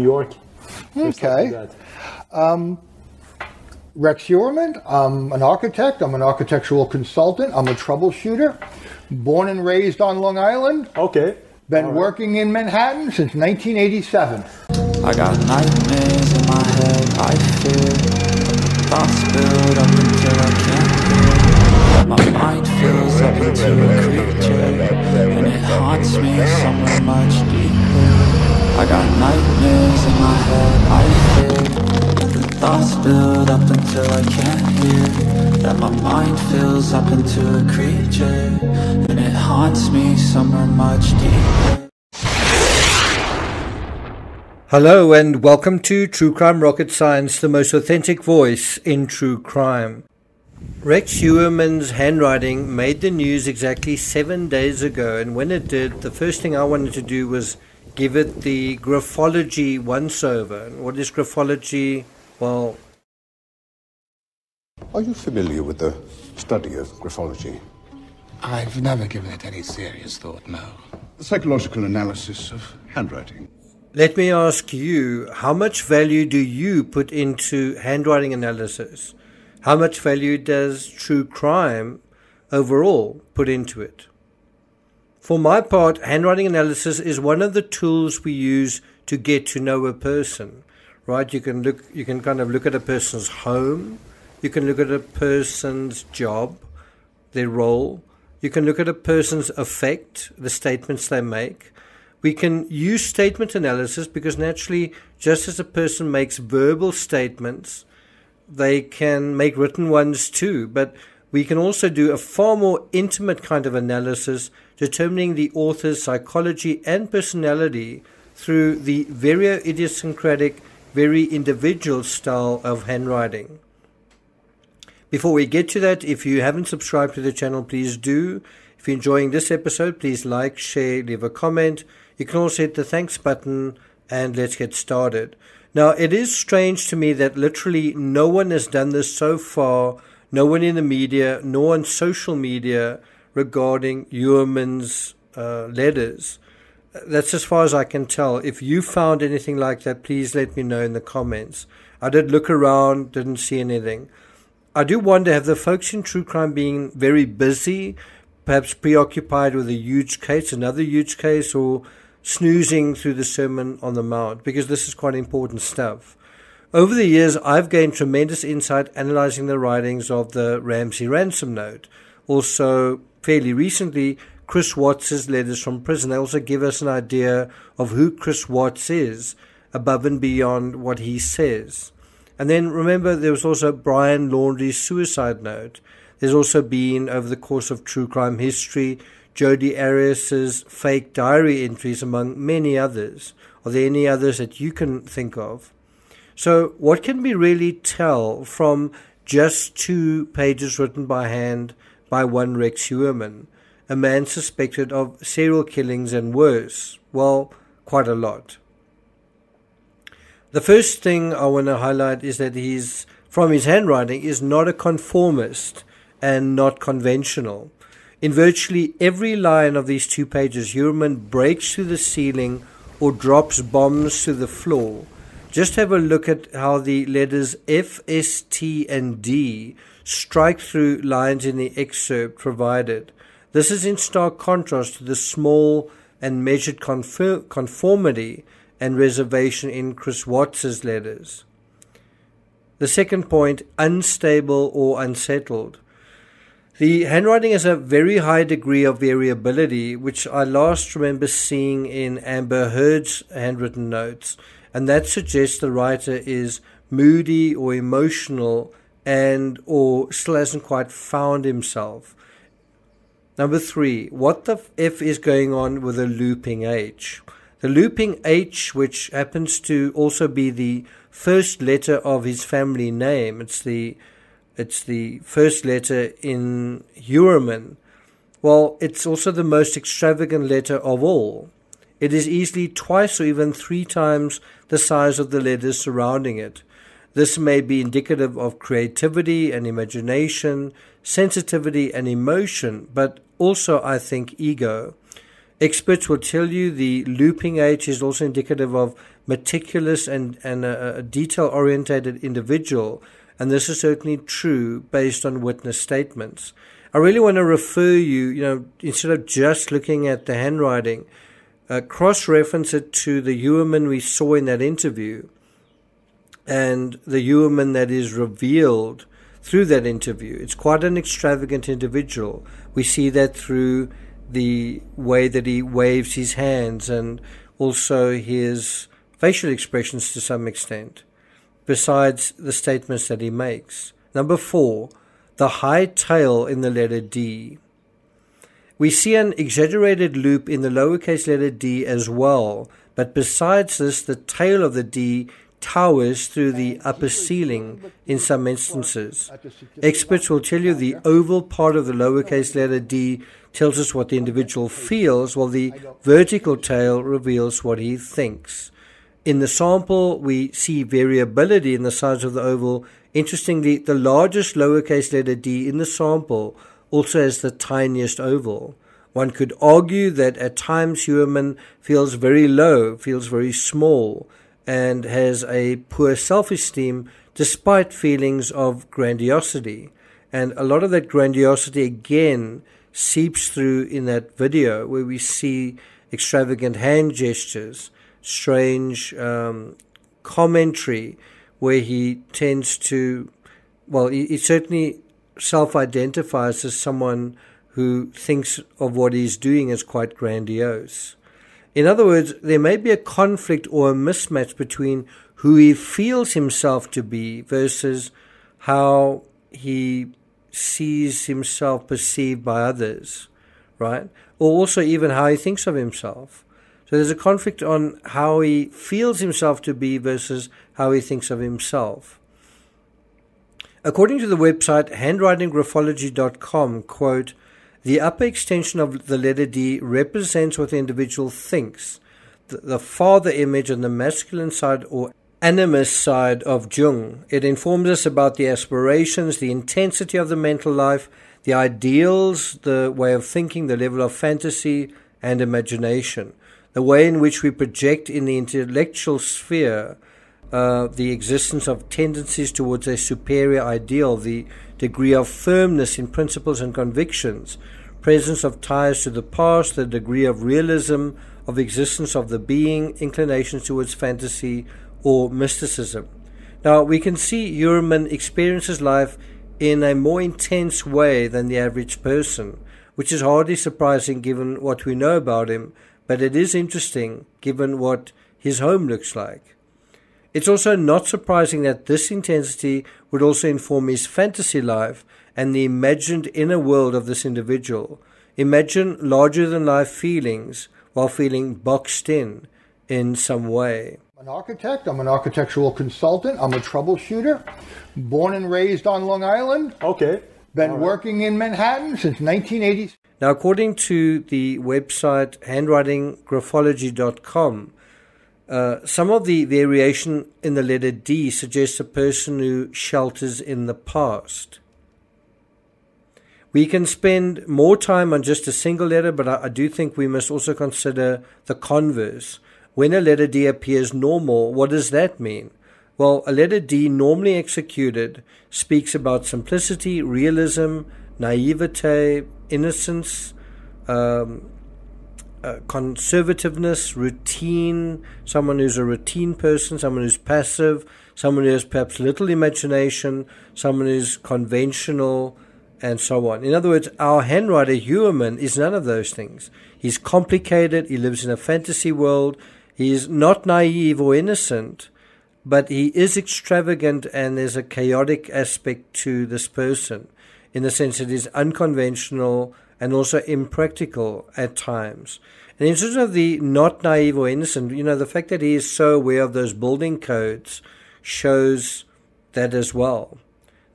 New York. Okay. Rex Heuermann, I'm an architect, I'm an architectural consultant, I'm a troubleshooter, born and raised on Long Island. Okay. Been working in Manhattan since 1987. I got nightmares in my head, I fear thoughts build up until I can't hear. My mind fills up into a creature, and it haunts me somewhere much deeper. I got nightmares in my head, I fear thoughts build up until I can't hear. That my mind fills up into a creature, and it haunts me somewhere much deeper. Hello and welcome to True Crime Rocket Science, the most authentic voice in true crime. Rex Heuermann's handwriting made the news exactly 7 days ago, and when it did, the first thing I wanted to do was give it the graphology once-over. And what is graphology? Well, are you familiar with the study of graphology? I've never given it any serious thought, no. The psychological analysis of handwriting. let me ask you, how much value do you put into handwriting analysis? How much value does true crime overall put into it? For my part, handwriting analysis is one of the tools we use to get to know a person, right? You can kind of look at a person's home. You can look at a person's job, their role. You can look at a person's affect, the statements they make. We can use statement analysis because naturally, just as a person makes verbal statements, they can make written ones too. But we can also do a far more intimate kind of analysis, determining the author's psychology and personality through the very idiosyncratic, very individual style of handwriting. Before we get to that, if you haven't subscribed to the channel, please do. If you're enjoying this episode, please like, share, leave a comment. You can also hit the thanks button, and let's get started. Now, it is strange to me that literally no one has done this so far, no one in the media, nor on social media, regarding Heuermann's letters. That's as far as I can tell. If you found anything like that, please let me know in the comments. I did look around, didn't see anything. I do wonder, have the folks in true crime been very busy, perhaps preoccupied with a huge case, another huge case, or snoozing through the Sermon on the Mount? Because this is quite important stuff. Over the years, I've gained tremendous insight analyzing the writings of the Ramsey ransom note. Also, fairly recently, Chris Watts's letters from prison. They also give us an idea of who Chris Watts is, above and beyond what he says. And then remember, there was also Brian Laundrie's suicide note. There's also been, over the course of true crime history, Jodi Arias's fake diary entries, among many others. Are there any others that you can think of? So what can we really tell from just 2 pages written by hand by one Rex Heuermann, a man suspected of serial killings and worse? Well, quite a lot. The first thing I want to highlight is that he's, from his handwriting, is not a conformist and not conventional. In virtually every line of these 2 pages, Heuermann breaks through the ceiling or drops bombs to the floor. Just have a look at how the letters F, S, T, and D strike through lines in the excerpt provided. This is in stark contrast to the small and measured conformity and reservation in Chris Watts's letters. The second point, unstable or unsettled. The handwriting has a very high degree of variability, which I last remember seeing in Amber Heard's handwritten notes, and that suggests the writer is moody or emotional and or still hasn't quite found himself. Number 3, what the F is going on with a looping H? The looping H, which happens to also be the first letter of his family name, it's the first letter in Heuermann. Well, it's also the most extravagant letter of all. It is easily twice or even 3 times the size of the letters surrounding it. This may be indicative of creativity and imagination, sensitivity and emotion, but also, I think, ego. Experts will tell you the looping H is also indicative of meticulous and a detail-orientated individual, and this is certainly true based on witness statements. I really want to refer you, instead of just looking at the handwriting, cross-reference it to the Heuermann we saw in that interview and the Heuermann that is revealed through that interview. It's quite an extravagant individual. We see that through the way that he waves his hands and also his facial expressions to some extent, besides the statements that he makes. Number 4, the high tail in the letter D. We see an exaggerated loop in the lowercase letter d as well, but besides this, the tail of the D towers through the upper ceiling in some instances. Experts will tell you the oval part of the lowercase letter d tells us what the individual feels, while the vertical tail reveals what he thinks. In the sample, we see variability in the size of the oval. Interestingly, the largest lowercase letter d in the sample also has the tiniest oval. One could argue that at times Heuermann feels very low, feels very small, and has a poor self-esteem despite feelings of grandiosity. And a lot of that grandiosity again seeps through in that video where we see extravagant hand gestures, strange commentary, where he tends to, he certainly self-identifies as someone who thinks of what he's doing as quite grandiose. In other words, there may be a conflict or a mismatch between who he feels himself to be versus how he sees himself perceived by others, right? Or also even how he thinks of himself. So there's a conflict on how he feels himself to be versus how he thinks of himself. According to the website handwritinggraphology.com, quote, the upper extension of the letter D represents what the individual thinks, the father image on the masculine side or animus side of Jung. It informs us about the aspirations, the intensity of the mental life, the ideals, the way of thinking, the level of fantasy and imagination, the way in which we project in the intellectual sphere the existence of tendencies towards a superior ideal, the degree of firmness in principles and convictions, presence of ties to the past, the degree of realism of existence of the being, inclinations towards fantasy or mysticism. Now, we can see Heuermann experiences life in a more intense way than the average person, which is hardly surprising given what we know about him, but it is interesting given what his home looks like. It's also not surprising that this intensity would also inform his fantasy life and the imagined inner world of this individual. Imagine larger-than-life feelings while feeling boxed in some way. I'm an architect. I'm an architectural consultant. I'm a troubleshooter. Born and raised on Long Island. Okay. Been working in Manhattan since 1980. Now, according to the website handwritinggraphology.com, some of the variation in the letter D suggests a person who shelters in the past. We can spend more time on just a single letter, but I do think we must also consider the converse. When a letter D appears normal, what does that mean? Well, a letter D normally executed speaks about simplicity, realism, naivete, innocence, conservativeness, routine, someone who's a routine person, someone who's passive, someone who has perhaps little imagination, someone who's conventional, and so on. In other words, our handwriter Heuermann is none of those things. He's complicated, he lives in a fantasy world, he is not naive or innocent, but he is extravagant, and there's a chaotic aspect to this person, in the sense that he's unconventional and also impractical at times. And in terms of the not naive or innocent, the fact that he is so aware of those building codes shows that as well.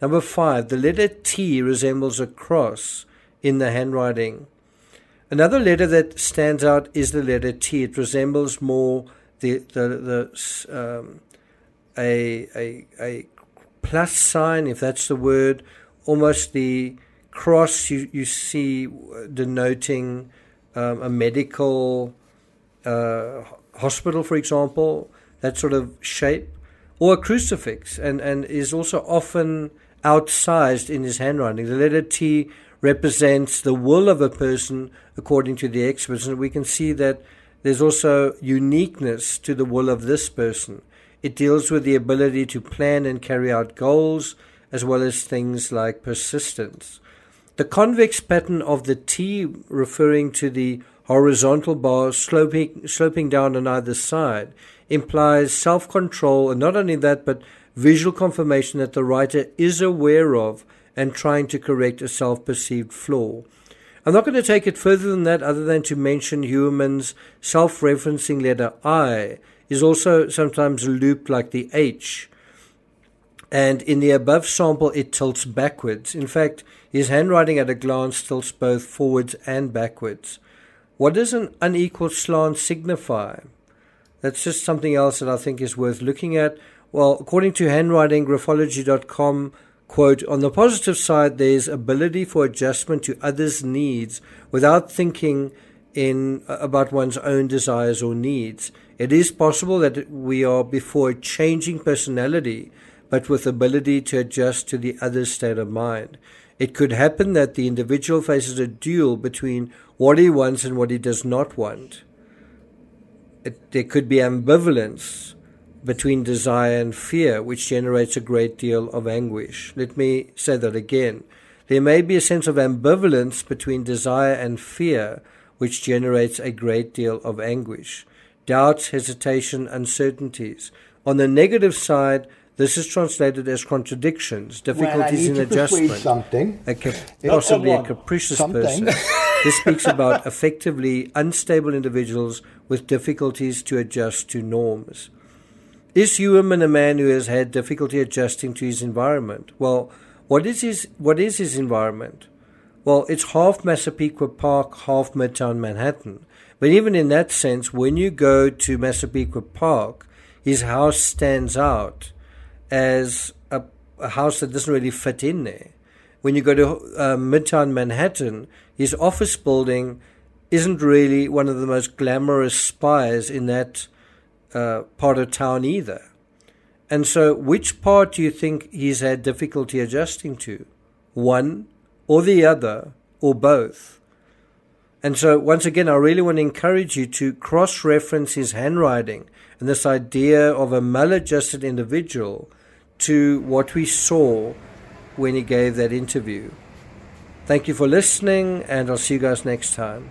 Number 5, the letter T resembles a cross in the handwriting. Another letter that stands out is the letter T. It resembles more a plus sign, if that's the word, almost the cross you see denoting a medical hospital, for example, that sort of shape, or a crucifix, and is also often outsized in his handwriting. The letter T represents the will of a person, according to the experts, and we can see that there's also uniqueness to the will of this person. It deals with the ability to plan and carry out goals, as well as things like persistence. The convex pattern of the T, referring to the horizontal bar sloping down on either side, implies self-control, and not only that, but visual confirmation that the writer is aware of and trying to correct a self-perceived flaw. I'm not going to take it further than that, other than to mention Heuermann's self-referencing letter I is also sometimes looped like the H. And in the above sample, it tilts backwards. In fact, his handwriting at a glance tilts both forwards and backwards. What does an unequal slant signify? That's just something else that I think is worth looking at. Well, according to handwritinggraphology.com, quote, on the positive side, there's ability for adjustment to others' needs without thinking about one's own desires or needs. It is possible that we are before a changing personality, but with ability to adjust to the other's state of mind. It could happen that the individual faces a duel between what he wants and what he does not want. There could be ambivalence between desire and fear, which generates a great deal of anguish. Let me say that again. There may be a sense of ambivalence between desire and fear, which generates a great deal of anguish. Doubts, hesitation, uncertainties. On the negative side, this is translated as contradictions, difficulties in adjustment, possibly a capricious person. This speaks about effectively unstable individuals with difficulties to adjust to norms. Is Heuermann a man who has had difficulty adjusting to his environment? Well, what is his environment? Well, it's half Massapequa Park, half Midtown Manhattan. But even in that sense, when you go to Massapequa Park, his house stands out as a house that doesn't really fit in there. When you go to Midtown Manhattan, his office building isn't really one of the most glamorous spires in that part of town either. And so which part do you think he's had difficulty adjusting to? One or the other or both? And so once again, I really want to encourage you to cross-reference his handwriting and this idea of a maladjusted individual to what we saw when he gave that interview. Thank you for listening, and I'll see you guys next time.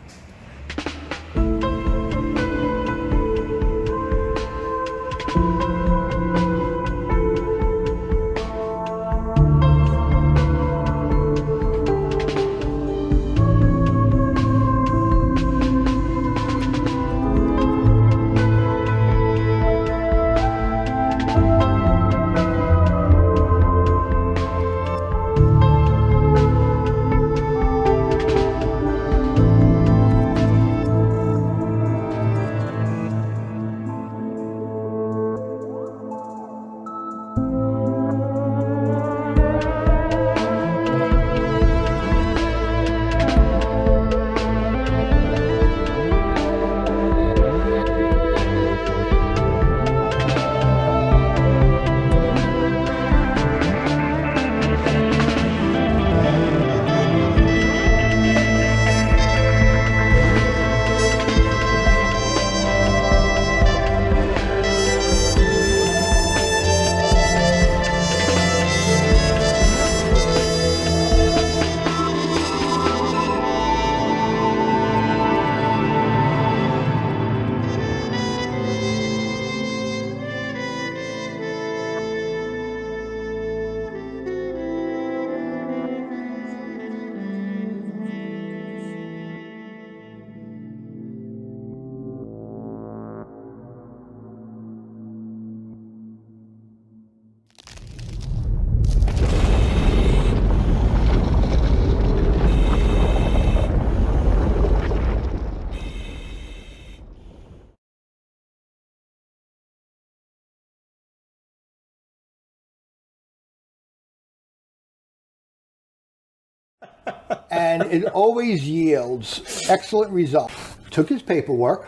And it always yields excellent results. Took his paperwork,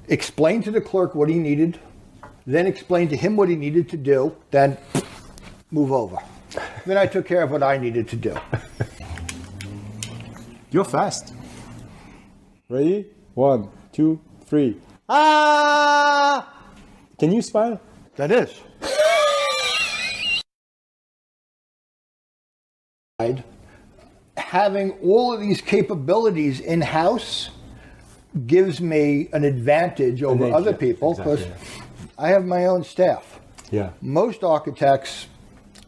explained to the clerk what he needed, then explained to him what he needed to do, then move over. Then I took care of what I needed to do. You're fast. Ready? 1, 2, 3. Ah! Can you smile? That is. Having all of these capabilities in-house gives me an advantage over other people because I have my own staff. Yeah. Most architects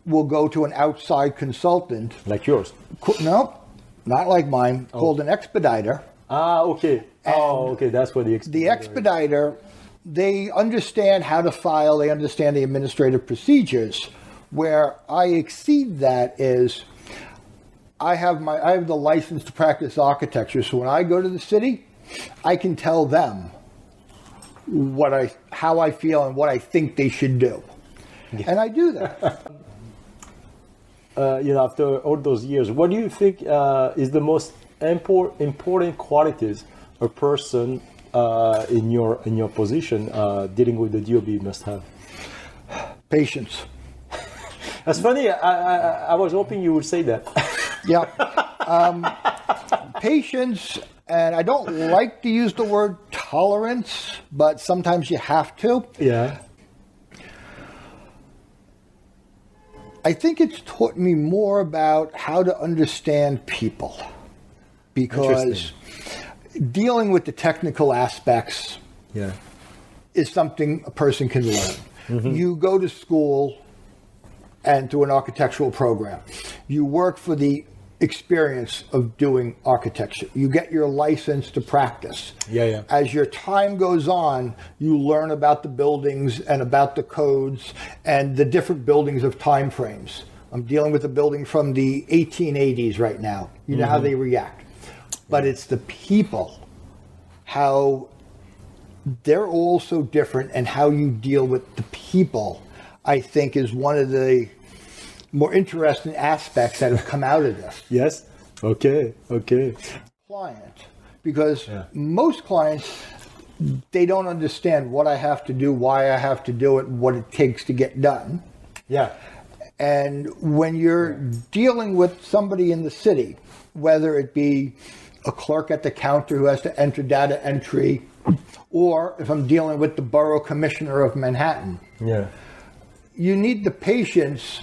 will go to an outside consultant. Like yours? No, not like mine, called an expediter. Ah, okay. Okay, that's what the expediter The expediter, they understand how to file, they understand the administrative procedures. Where I exceed that is I have the license to practice architecture, so when I go to the city, I can tell them how I feel and what I think they should do. And I do that. After all those years, what do you think is the most important qualities a person in your position dealing with the DOB must have? Patience. That's funny. I was hoping you would say that. Yeah. Patience, and I don't like to use the word tolerance, but sometimes you have to. Yeah. I think it's taught me more about how to understand people, because dealing with the technical aspects is something a person can learn. Mm-hmm. You go to school and through an architectural program. You work for the experience of doing architecture. You get your license to practice. Yeah. As your time goes on, you learn about the buildings and about the codes and the different buildings of time frames. I'm dealing with a building from the 1880s right now. You know how they react. But it's the people, how they're all so different, and how you deal with the people, I think, is one of the more interesting aspects that have come out of this. Yes. Okay. Client, because most clients, they don't understand what I have to do, why I have to do it, what it takes to get done. Yeah. And when you're dealing with somebody in the city, whether it be a clerk at the counter who has to enter data entry, or if I'm dealing with the borough commissioner of Manhattan, you need the patience,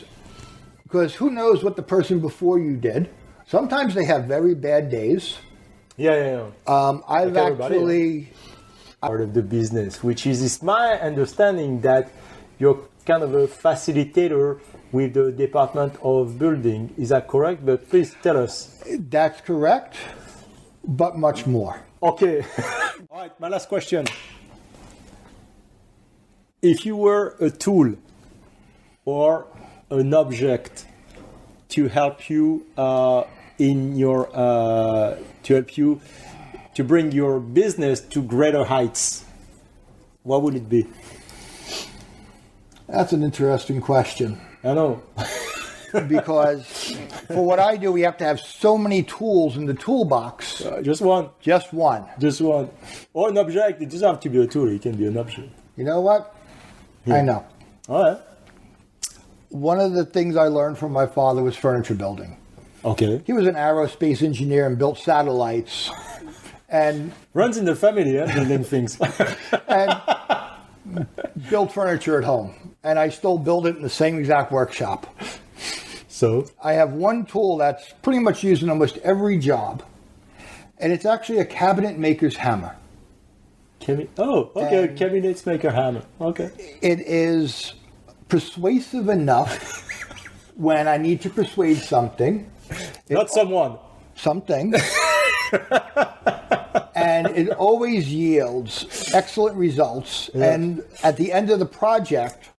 because who knows what the person before you did. Sometimes they have very bad days. like I've actually part of the business, which is it's my understanding that you're kind of a facilitator with the Department of Building. Is that correct? But please tell us. That's correct, but much more. Okay. All right, my last question. If you were a tool or an object to help you to bring your business to greater heights, what would it be? That's an interesting question. I know. Because for what I do, we have to have so many tools in the toolbox. Just one. Just one. Just one. Or an object. It doesn't have to be a tool. It can be an object. You know what? I know. All right. One of the things I learned from my father was furniture building. Okay. He was an aerospace engineer and built satellites. And runs in the family, building things. And built furniture at home. And I still build it in the same exact workshop. So? I have one tool that's pretty much used in almost every job. And it's actually a cabinet maker's hammer. Okay, cabinet maker hammer. Okay. It is persuasive enough when I need to persuade something. Not someone. Something. And it always yields excellent results. Yeah. And at the end of the project,